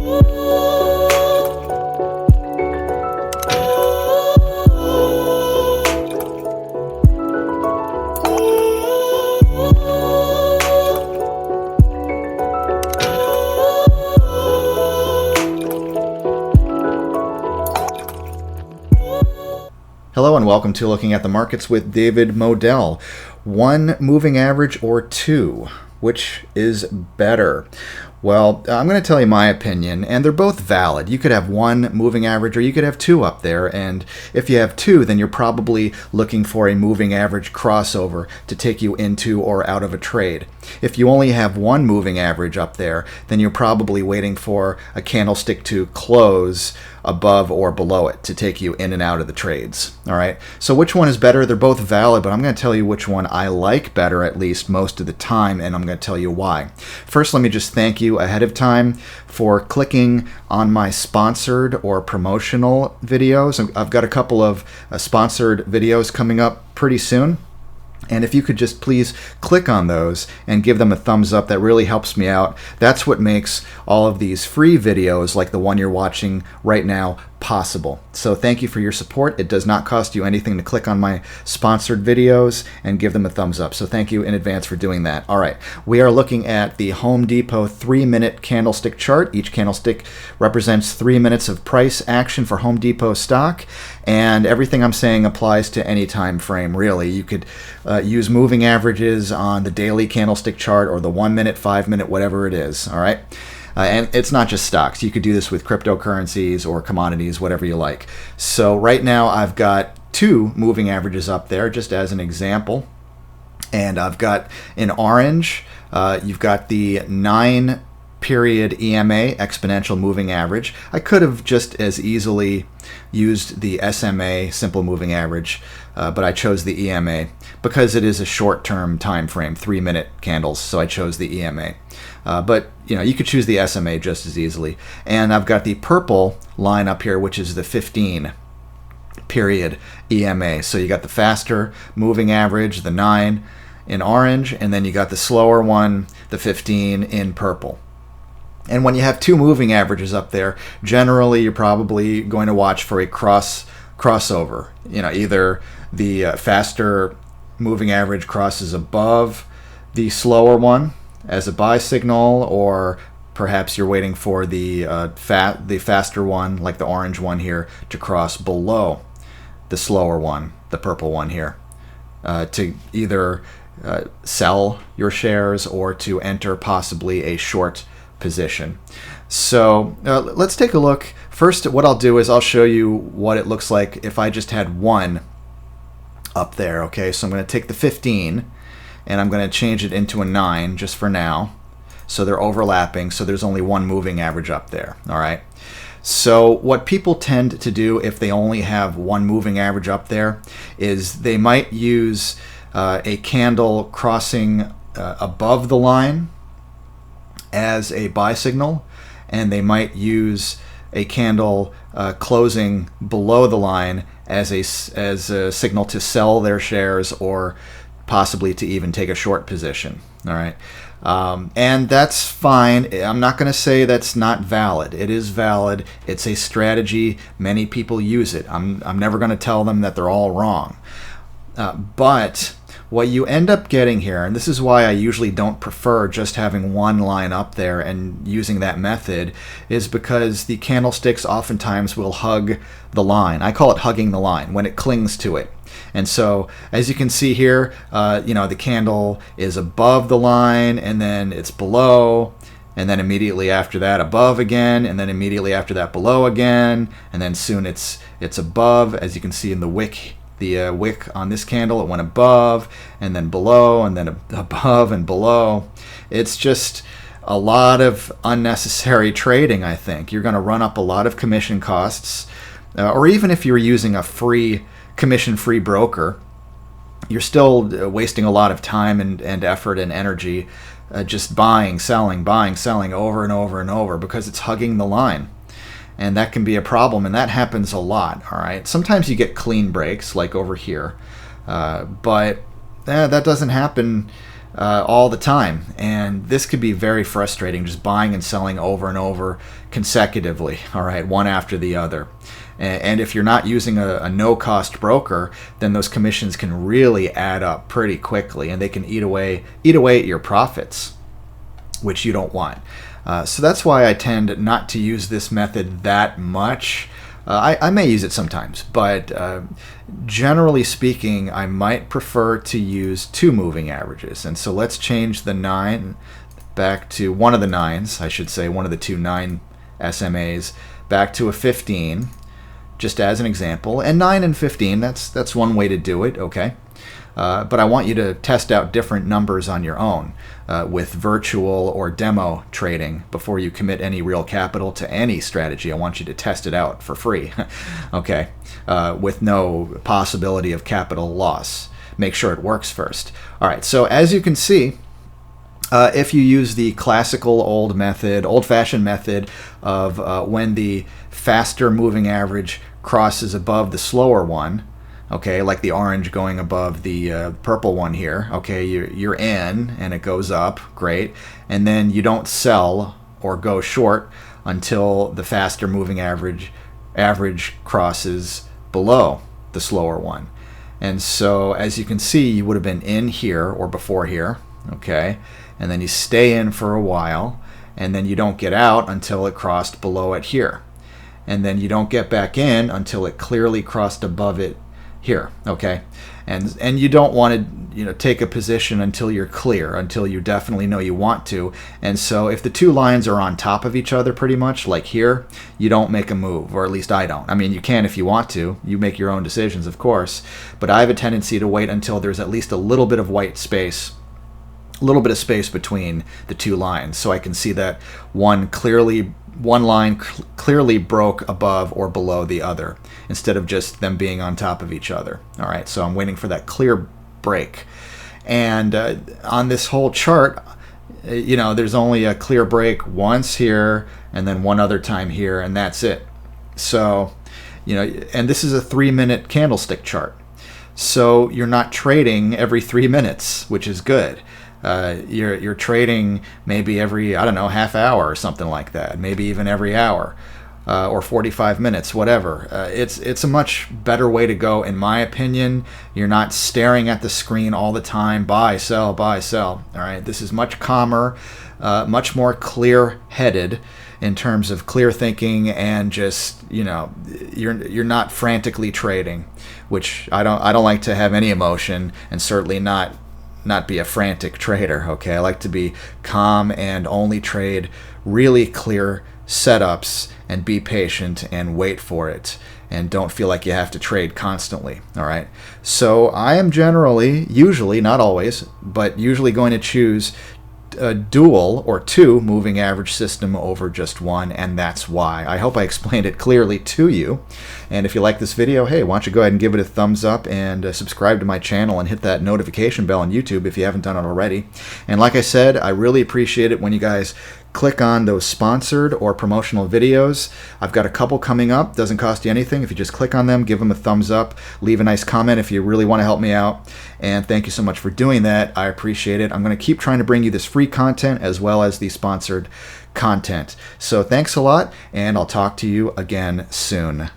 Hello and welcome to Looking at the Markets with David Modell. One moving average or two? Which is better? Well, I'm going to tell you my opinion, and they're both valid. You could have one moving average or you could have two up there, and if you have two, then you're probably looking for a moving average crossover to take you into or out of a trade. If you only have one moving average up there, then you're probably waiting for a candlestick to close above or below it to take you in and out of the trades. All right. So which one is better? They're both valid, but I'm going to tell you which one I like better, at least most of the time, and I'm going to tell you why. First, let me just thank you ahead of time for clicking on my sponsored or promotional videos. I've got a couple of sponsored videos coming up pretty soon. And if you could just please click on those and give them a thumbs up, that really helps me out. That's what makes all of these free videos like the one you're watching right now possible. So thank you for your support. It does not cost you anything to click on my sponsored videos and give them a thumbs up. So thank you in advance for doing that. All right, we are looking at the Home Depot 3-minute candlestick chart. Each candlestick represents 3 minutes of price action for Home Depot stock, and everything I'm saying applies to any time frame, really. You could use moving averages on the daily candlestick chart or the 1 minute, 5 minute, whatever it is. All right. And it's not just stocks. You could do this with cryptocurrencies or commodities, whatever you like. So right now I've got two moving averages up there just as an example. And I've got in orange, you've got the 9-period EMA, exponential moving average. I could have just as easily used the SMA, simple moving average, but I chose the EMA because it is a short-term time frame, 3-minute candles, so I chose the EMA. But you could choose the SMA just as easily. And I've got the purple line up here, which is the 15-period EMA. So you got the faster moving average, the 9 in orange, and then you got the slower one, the 15 in purple. And when you have two moving averages up there, generally you're probably going to watch for a crossover. Either the faster moving average crosses above the slower one as a buy signal, or perhaps you're waiting for the faster one, like the orange one here, to cross below the slower one, the purple one here, to either sell your shares or to enter possibly a short position. So let's take a look. First, what I'll do is I'll show you what it looks like if I just had one up there. Okay, so I'm going to take the 15 and I'm going to change it into a 9 just for now. So they're overlapping, so there's only one moving average up there. All right. So what people tend to do if they only have one moving average up there is they might use a candle crossing above the line as a buy signal, and they might use a candle closing below the line as a signal to sell their shares or possibly to even take a short position. All right. And that's fine. I'm not going to say that's not valid. It is valid. It's a strategy. Many people use it. I'm never going to tell them that they're all wrong. But what you end up getting here, and this is why I usually don't prefer just having one line up there and using that method, is because the candlesticks oftentimes will hug the line. I call it hugging the line when it clings to it. And so, as you can see here, the candle is above the line, and then it's below, and then immediately after that above again, and then immediately after that below again, and then soon it's above. As you can see in the wick on this candle, it went above, and then below, and then above and below. It's just a lot of unnecessary trading, I think. You're going to run up a lot of commission costs, or even if you're using a commission-free broker, you're still wasting a lot of time and effort and energy just buying, selling over and over and over because it's hugging the line. And that can be a problem, and that happens a lot, all right? Sometimes you get clean breaks, like over here, but that doesn't happen all the time, and this could be very frustrating, just buying and selling over and over consecutively, all right, one after the other. And if you're not using a no-cost broker, then those commissions can really add up pretty quickly, and they can eat away at your profits, which you don't want. So that's why I tend not to use this method that much. I may use it sometimes, but generally speaking, I might prefer to use 2 moving averages. And so let's change the 9 back to one of the 9s, I should say, one of the 2 9 SMAs, back to a 15, just as an example. And 9 and 15, that's one way to do it, okay? But I want you to test out different numbers on your own with virtual or demo trading before you commit any real capital to any strategy. I want you to test it out for free, okay, with no possibility of capital loss. Make sure it works first. All right, so as you can see, if you use the classical old-fashioned method of when the faster moving average crosses above the slower one, okay, like the orange going above the purple one here, okay, you're in and it goes up, great, and then you don't sell or go short until the faster moving average crosses below the slower one. And so as you can see, you would have been in here or before here, okay, and then you stay in for a while, and then you don't get out until it crossed below it here, and then you don't get back in until it clearly crossed above it here, okay, and you don't want to take a position until you're clear, until you definitely know you want to. And so if the 2 lines are on top of each other pretty much, like here, you don't make a move, or at least I don't. I mean, you can if you want to, you make your own decisions, of course, but I have a tendency to wait until there's at least a little bit of white space, a little bit of space between the 2 lines, so I can see that one line clearly broke above or below the other, instead of just them being on top of each other. All right, so I'm waiting for that clear break. And on this whole chart, there's only a clear break once here, and then one other time here, and that's it. So, and this is a 3-minute candlestick chart. So you're not trading every 3 minutes, which is good. You're trading maybe every, I don't know, half hour or something like that, maybe even every hour, or 45 minutes, whatever. It's a much better way to go, in my opinion. You're not staring at the screen all the time, buy, sell, buy, sell. All right, this is much calmer, much more clear-headed in terms of clear thinking, and just you're not frantically trading, which I don't like to have any emotion, and certainly not be a frantic trader, okay? I like to be calm and only trade really clear setups and be patient and wait for it, and don't feel like you have to trade constantly, all right? So I am usually, not always, but usually going to choose a dual or 2 moving average system over just one, and that's why. I hope I explained it clearly to you. And if you like this video, hey, why don't you go ahead and give it a thumbs up, and subscribe to my channel, and hit that notification bell on YouTube if you haven't done it already. And like I said, I really appreciate it when you guys click on those sponsored or promotional videos. I've got a couple coming up. Doesn't cost you anything. If you just click on them, give them a thumbs up, leave a nice comment if you really want to help me out. And thank you so much for doing that. I appreciate it. I'm going to keep trying to bring you this free content as well as the sponsored content. So thanks a lot, and I'll talk to you again soon.